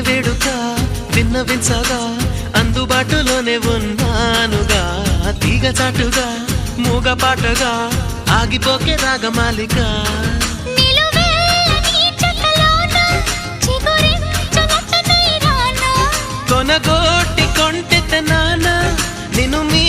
వేడుక విన్నవించగా అందుబాటులోనే ఉన్నానుగా తీగ చాటుగా మూగ పాటగా ఆగిపోకే రాగమాలిక కొనగోటి కొంటె నాన్న నిన్ను మీ